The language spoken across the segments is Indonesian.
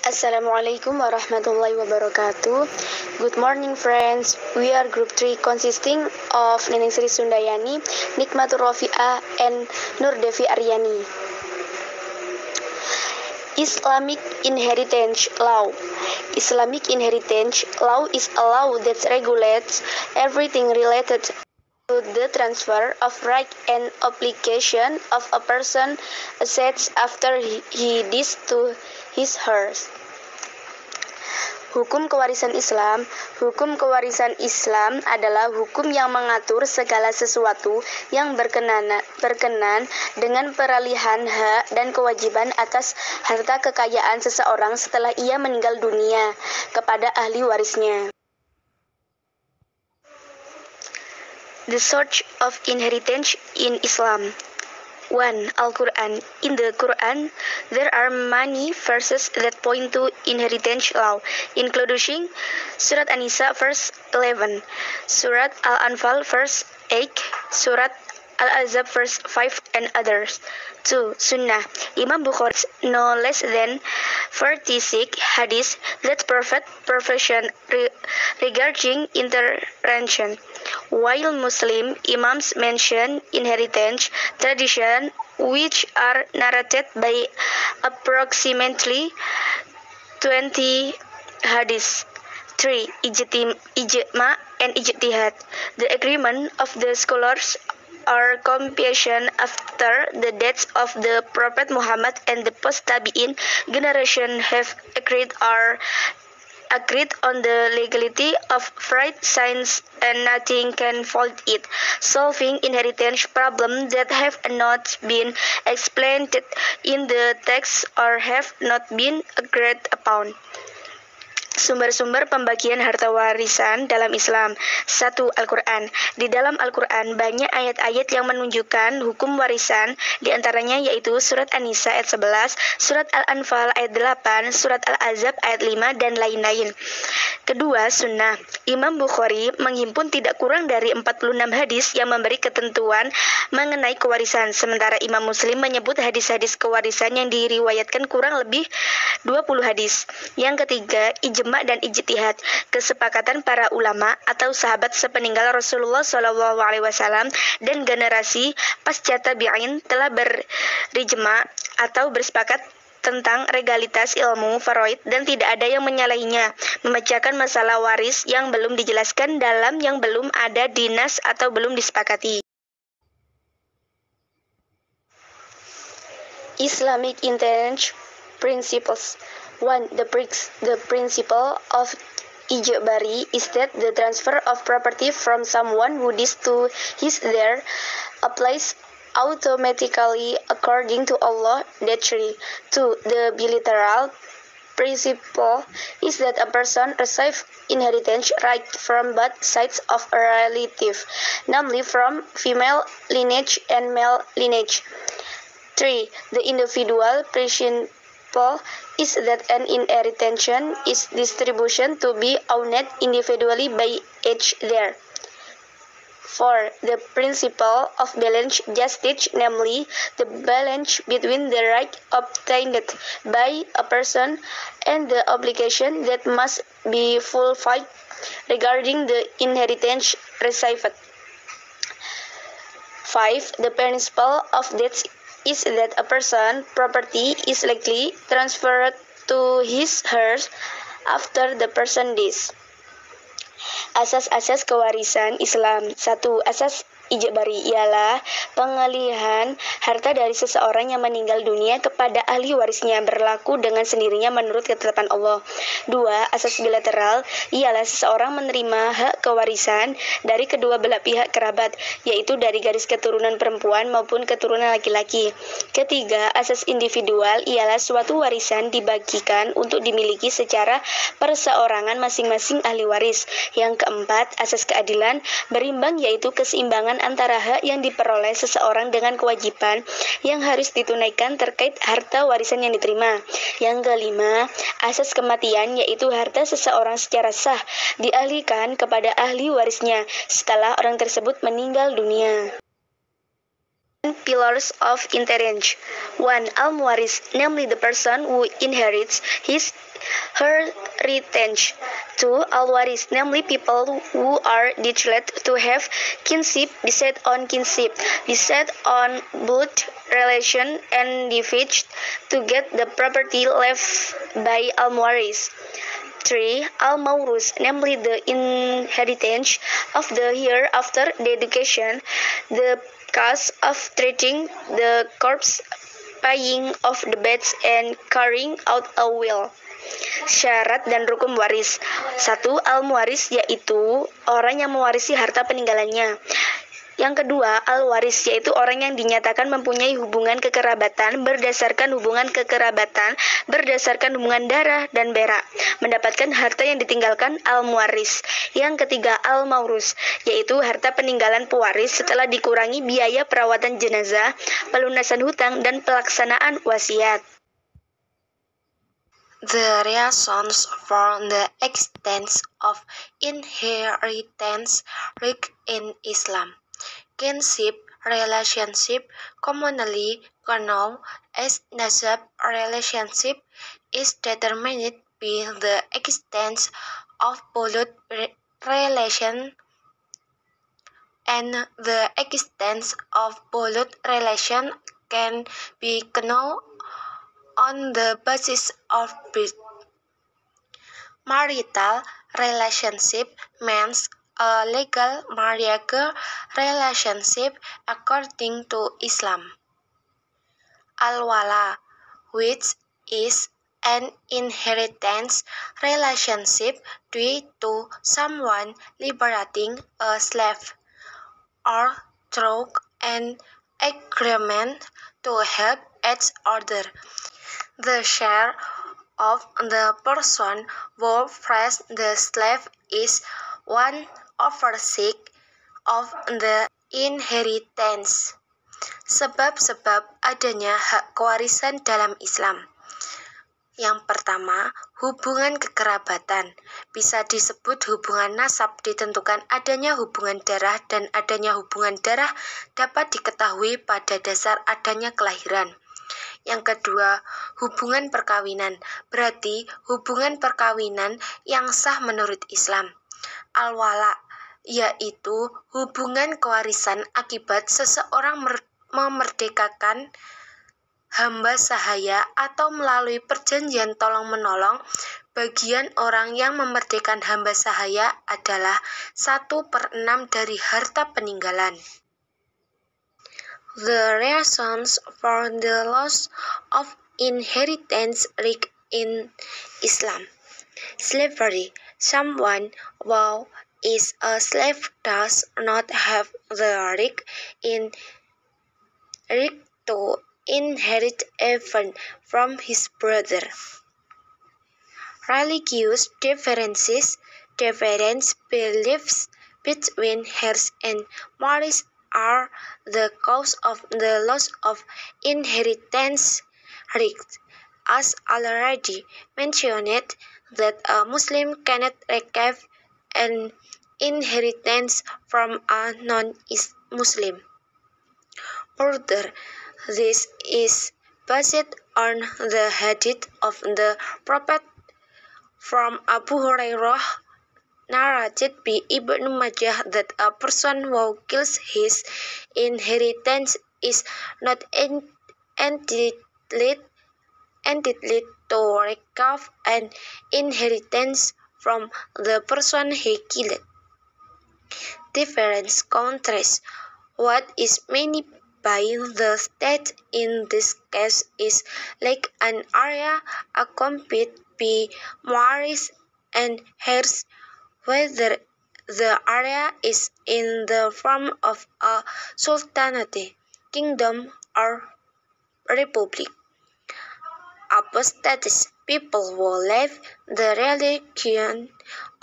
Assalamualaikum warahmatullahi wabarakatuh. Good morning friends. We are group 3 consisting of Nening Sri Sundayani, Nikmatur Rofi'ah, and Nur Devi Aryani. Islamic Inheritance Law. Islamic Inheritance Law is a law that regulates everything related to the transfer of right and obligation of a person assets after he dies to hers. Hukum kewarisan Islam. Hukum kewarisan Islam adalah hukum yang mengatur segala sesuatu yang berkenan dengan peralihan hak dan kewajiban atas harta kekayaan seseorang setelah ia meninggal dunia kepada ahli warisnya. The source of inheritance in Islam. 1. Al-Quran. In the Quran, there are many verses that point to inheritance law, including Surat An-Nisa verse 11, Surat Al-Anfal verse 8, Surat Al-Ahzab verse 5, and others. 2. Sunnah. Imam Bukhari no less than 46 hadiths that provide profession regarding intervention. While Muslim imams mention inheritance tradition which are narrated by approximately 20 hadiths. 3. Ijma and ijtihad. The agreement of the scholars or compilation after the deaths of the Prophet Muhammad and the post-Tabi'in generation have agreed on the legality of right science, and nothing can fault it, solving inheritance problems that have not been explained in the text or have not been agreed upon. Sumber-sumber pembagian harta warisan dalam Islam. 1. Al-Quran. Di dalam Al-Quran banyak ayat-ayat yang menunjukkan hukum warisan, diantaranya yaitu Surat An-Nisa ayat 11, Surat Al-Anfal ayat 8, Surat Al-Ahzab ayat 5, dan lain-lain. Kedua, Sunnah. Imam Bukhari menghimpun tidak kurang dari 46 hadis yang memberi ketentuan mengenai kewarisan, sementara Imam Muslim menyebut hadis-hadis kewarisan yang diriwayatkan kurang lebih 20 hadis. Yang ketiga, ijma dan ijtihad. Kesepakatan para ulama atau sahabat sepeninggal Rasulullah SAW dan generasi pasca tabi'in telah berijma atau bersepakat tentang legalitas ilmu faraid dan tidak ada yang menyalahinya, memecahkan masalah waris yang belum dijelaskan dalam yang belum ada di nas atau belum disepakati. Islamic inheritance principles. 1. The principle of ijbari is that the transfer of property from someone who dies to his heir applies automatically according to Allah naturally. 2. The bilateral principle is that a person receives inheritance right from both sides of a relative, namely from female lineage and male lineage. 3. The individual principle is that an inheritance is distribution to be owned individually by each heir. 4. The principle of balanced justice, namely the balance between the right obtained by a person and the obligation that must be fulfilled regarding the inheritance received. 5. The principle of death is that a person's property is likely transferred to his heirs after the person dies. Asas-asas kewarisan Islam. 1. Asas ijbari ialah pengalihan harta dari seseorang yang meninggal dunia kepada ahli warisnya berlaku dengan sendirinya menurut ketetapan Allah. 2. Asas bilateral ialah seseorang menerima hak kewarisan dari kedua belah pihak kerabat, yaitu dari garis keturunan perempuan maupun keturunan laki-laki. 3. Asas individual ialah suatu warisan dibagikan untuk dimiliki secara perseorangan masing-masing ahli waris. Yang 4. Asas keadilan berimbang, yaitu keseimbangan antara hak yang diperoleh seseorang dengan kewajiban yang harus ditunaikan terkait harta warisan yang diterima. Yang 5. Asas kematian, yaitu harta seseorang secara sah dialihkan kepada ahli warisnya setelah orang tersebut meninggal dunia. Pillars of inheritance. 1. Al-Muwaris, namely the person who inherits her heritage. 2. Al-Waris, namely people who are declared to have kinship based on blood relation, and divided to get the property left by Al-Muwaris. 3. Al-Mawrus, namely the inheritance of the hereafter, the education, the cause of treating the corpse, paying of the debts, and carrying out a will. Syarat dan rukun waris. 1. Al-Muwaris, yaitu orang yang mewarisi harta peninggalannya. Yang kedua, al-waris, yaitu orang yang dinyatakan mempunyai hubungan kekerabatan berdasarkan hubungan darah dan berak, mendapatkan harta yang ditinggalkan al-muwaris. Yang ketiga, al-maurus, yaitu harta peninggalan pewaris setelah dikurangi biaya perawatan jenazah, pelunasan hutang, dan pelaksanaan wasiat. The reasons for the existence of inheritance in Islam. Kinship relationship, commonly known as nasab relationship, is determined by the existence of blood relation, and the existence of blood relation can be known on the basis of birth. Marital relationship means a legal marriage relationship according to Islam. Al-Wala, which is an inheritance relationship due to someone liberating a slave, or through an agreement to help each other. The share of the person who frees the slave is 1/6 of the inheritance. Sebab-sebab adanya hak kewarisan dalam Islam. Yang pertama, hubungan kekerabatan. Bisa disebut hubungan nasab ditentukan adanya hubungan darah, dan adanya hubungan darah dapat diketahui pada dasar adanya kelahiran. Yang kedua, hubungan perkawinan, berarti hubungan perkawinan yang sah menurut Islam. Al-Wala, yaitu hubungan kewarisan akibat seseorang memerdekakan hamba sahaya atau melalui perjanjian tolong-menolong. Bagian orang yang memerdekakan hamba sahaya adalah 1/6 dari harta peninggalan. The reasons for the loss of inheritance in Islam. Slavery. Someone who is a slave does not have the right to inherit even from his brother. Religious difference beliefs between heirs and Maoris are the cause of the loss of inheritance rights. As already mentioned, that a Muslim cannot receive an inheritance from a non-Muslim. Further, this is based on the hadith of the Prophet from Abu Hurairah, narrated by Ibnu Majah, that a person who kills his inheritance is not entitled to receive an inheritance from the person he killed. Different countries. What is meant by the state in this case is like an area occupied by Maoris and heirs, whether the area is in the form of a sultanate, kingdom, or republic. Apostates, people who leave the religion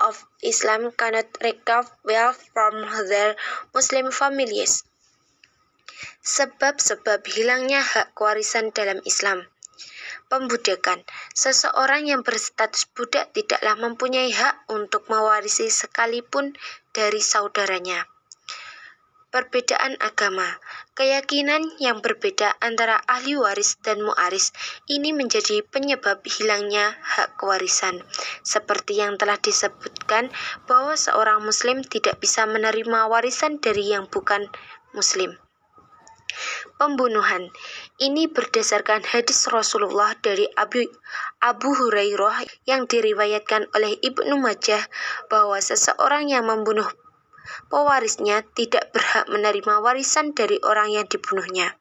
of Islam, cannot receive wealth from their Muslim families. Sebab-sebab hilangnya hak kewarisan dalam Islam. Pembudakan. Seseorang yang berstatus budak tidaklah mempunyai hak untuk mewarisi sekalipun dari saudaranya. Perbedaan agama, keyakinan yang berbeda antara ahli waris dan muaris ini menjadi penyebab hilangnya hak kewarisan. Seperti yang telah disebutkan bahwa seorang muslim tidak bisa menerima warisan dari yang bukan muslim. Pembunuhan ini berdasarkan hadis Rasulullah dari Abu Hurairah yang diriwayatkan oleh Ibnu Majah bahwa seseorang yang membunuh pewarisnya tidak berhak menerima warisan dari orang yang dibunuhnya.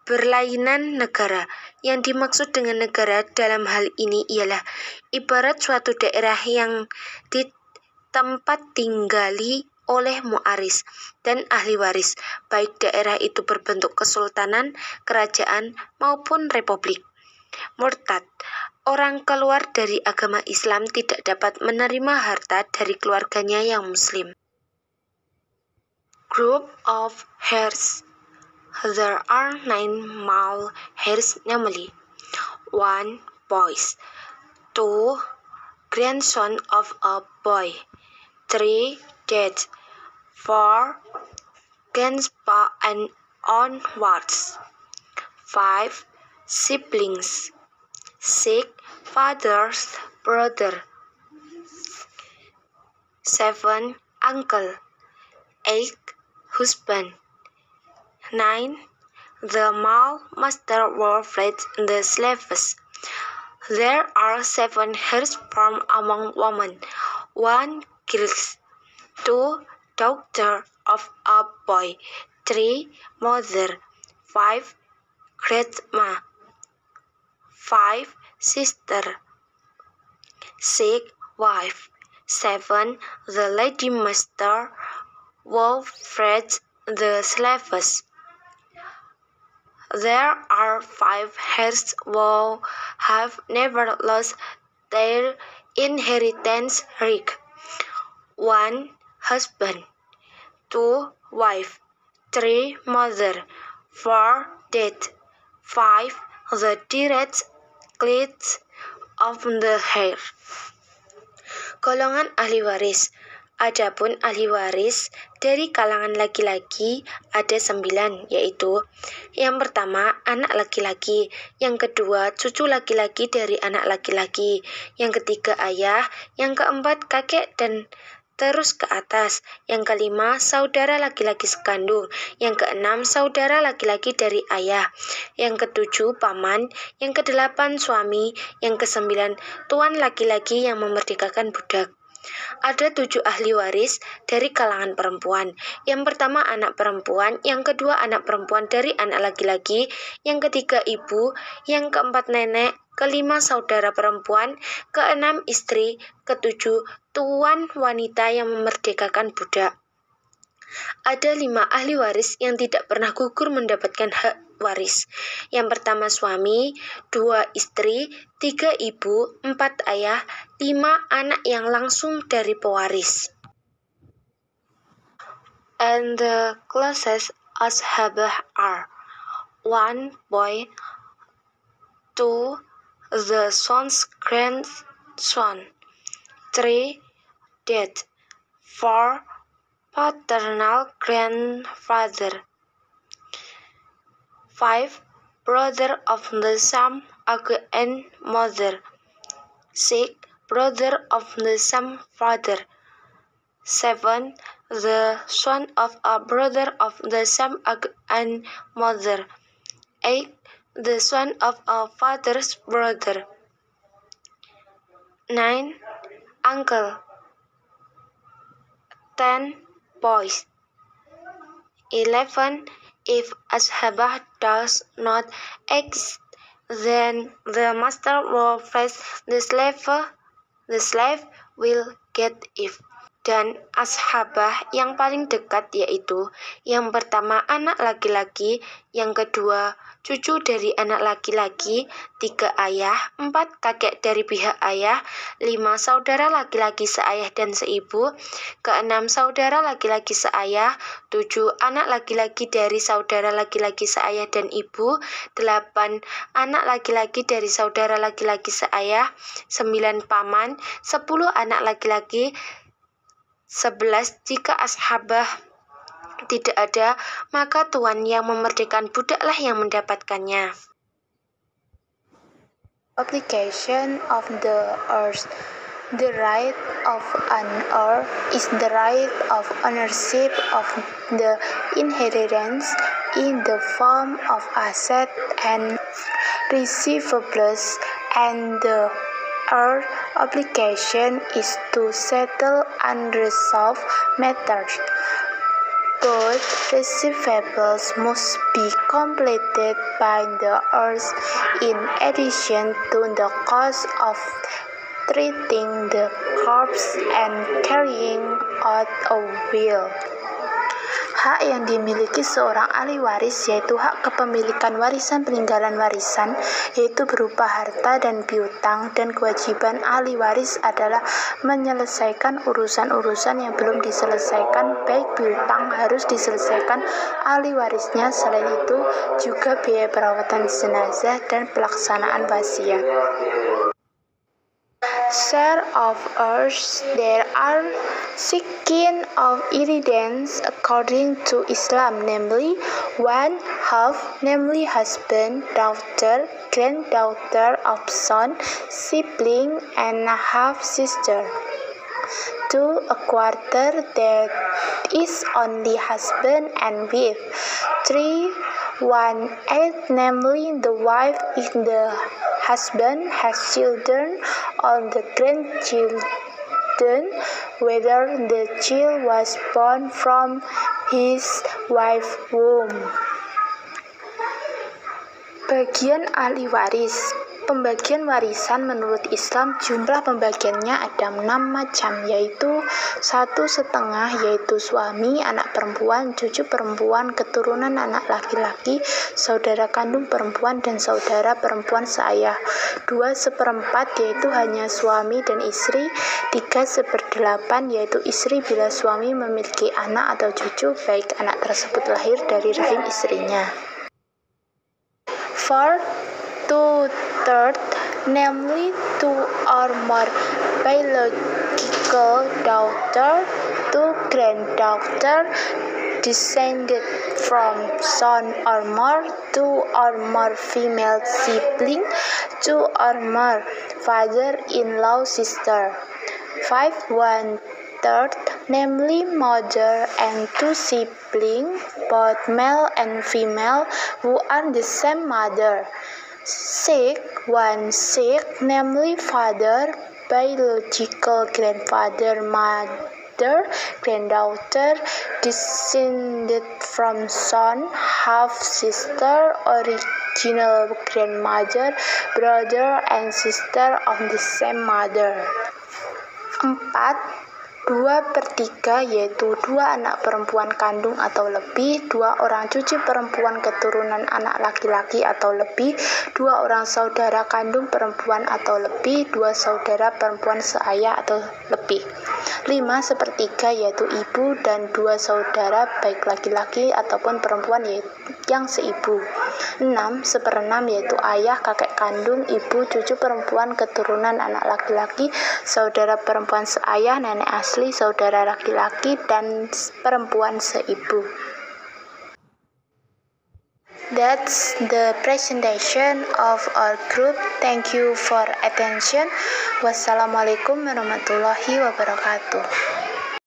Berlainan negara. Yang dimaksud dengan negara dalam hal ini ialah ibarat suatu daerah yang ditempat tinggali oleh muaris dan ahli waris, baik daerah itu berbentuk kesultanan, kerajaan, maupun republik. Murtad. Orang keluar dari agama Islam tidak dapat menerima harta dari keluarganya yang muslim. Group of heirs. There are 9 male heirs, namely 1. Boys, 2. Grandson of a boy, 3. Dad, 4. Grandpa and onwards, 5. Siblings, 6. Father's brother, 7. Uncle, 8. Husband, 9. The male master will freed the slaves. There are 7 heirs from among women, 1. Girls, 2. Daughter of a boy, 3. Mother, 5. Grandma, 5. Sister, 6. Wife, 7. The lady master will freed the slaves. There are 5 heirs who have never lost their inheritance right. 1. Husband, 2. Wife, 3. Mother, 4. Dad, 5. The direct class of the heir. Golongan ahli waris. Adapun ahli waris dari kalangan laki-laki ada 9, yaitu yang pertama anak laki-laki, yang kedua cucu laki-laki dari anak laki-laki, yang ketiga ayah, yang keempat kakek dan terus ke atas, yang kelima saudara laki-laki sekandung, yang keenam saudara laki-laki dari ayah, yang ketujuh paman, yang kedelapan suami, yang kesembilan tuan laki-laki yang memerdekakan budak. Ada 7 ahli waris dari kalangan perempuan. Yang pertama anak perempuan, yang kedua anak perempuan dari anak laki-laki, yang ketiga ibu, yang keempat nenek, kelima saudara perempuan, keenam istri, ketujuh tuan wanita yang memerdekakan budak. Ada 5 ahli waris yang tidak pernah gugur mendapatkan hak waris. Yang pertama suami, 2 istri, 3 ibu, 4 ayah, 5 anak yang langsung dari pewaris. And the classes ashabah are 1. Boy, 2. The son's grandson, 3. Dad, 4. Paternal grandfather, 5. Brother of the same and mother, 6. Brother of the same father, 7. The son of a brother of the same and mother, 8. The son of a father's brother, 9. Uncle, 10. Boys, 11. If ashabah does not exist, then the master will freeze the slave will get if. Dan ashabah yang paling dekat yaitu yang pertama anak laki-laki, yang kedua cucu dari anak laki-laki, 3 ayah, 4 kakek dari pihak ayah, 5 saudara laki-laki seayah dan seibu, ke-6 saudara laki-laki seayah, 7 anak laki-laki dari saudara laki-laki seayah dan ibu, 8 anak laki-laki dari saudara laki-laki seayah, 9 paman, 10 anak laki-laki, 11 jika ashabah tidak ada, maka tuan yang memerdekakan budaklah yang mendapatkannya. Application of the earth. The right of an earth is the right of ownership of the inheritance in the form of asset and receivables, and the earth application is to settle unresolved matters. Both receivables must be completed by the earth in addition to the cost of treating the corpse and carrying out a will. Hak yang dimiliki seorang ahli waris yaitu hak kepemilikan warisan peninggalan warisan, yaitu berupa harta dan piutang, dan kewajiban ahli waris adalah menyelesaikan urusan-urusan yang belum diselesaikan, baik piutang harus diselesaikan ahli warisnya, selain itu juga biaya perawatan jenazah dan pelaksanaan wasiat. Share of earth. There are 6 kinds of inheritance according to Islam, namely 1/2, namely husband, daughter, granddaughter of son, sibling, and a half-sister. 2, 1/4, that is only husband and wife. 3, 1/8, namely the wife if the husband has children or the grandchildren, whether the child was born from his wife's womb. Bagian ahli waris. Pembagian warisan menurut Islam jumlah pembagiannya ada 6 macam, yaitu 1/2, yaitu suami, anak perempuan, cucu perempuan, keturunan anak laki-laki, saudara kandung perempuan, dan saudara perempuan seayah. 2/4, yaitu hanya suami dan istri. 3/8, yaitu istri bila suami memiliki anak atau cucu, baik anak tersebut lahir dari rahim istrinya. 4, 2/3, namely 2 or more biological daughter, 2 granddaughter, descended from son or more, 2 or more female sibling, 2 or more father-in-law sister. 5, 1/3, namely mother and 2 siblings, both male and female, who are the same mother. 6, 1/6, namely father, biological grandfather, mother, granddaughter, descended from son, half-sister, original grandmother, brother and sister of the same mother. 4, 2/3, yaitu 2 anak perempuan kandung atau lebih, 2 orang cucu perempuan keturunan anak laki-laki atau lebih, 2 orang saudara kandung perempuan atau lebih, 2 saudara perempuan seayah atau lebih. 5/3, yaitu ibu dan 2 saudara baik laki-laki ataupun perempuan yang seibu. 6/6, yaitu ayah, kakek kandung, ibu, cucu perempuan keturunan anak laki-laki, saudara perempuan seayah, nenek asli, saudara laki-laki, dan perempuan seibu. That's the presentation of our group. Thank you for attention. Wassalamualaikum warahmatullahi wabarakatuh.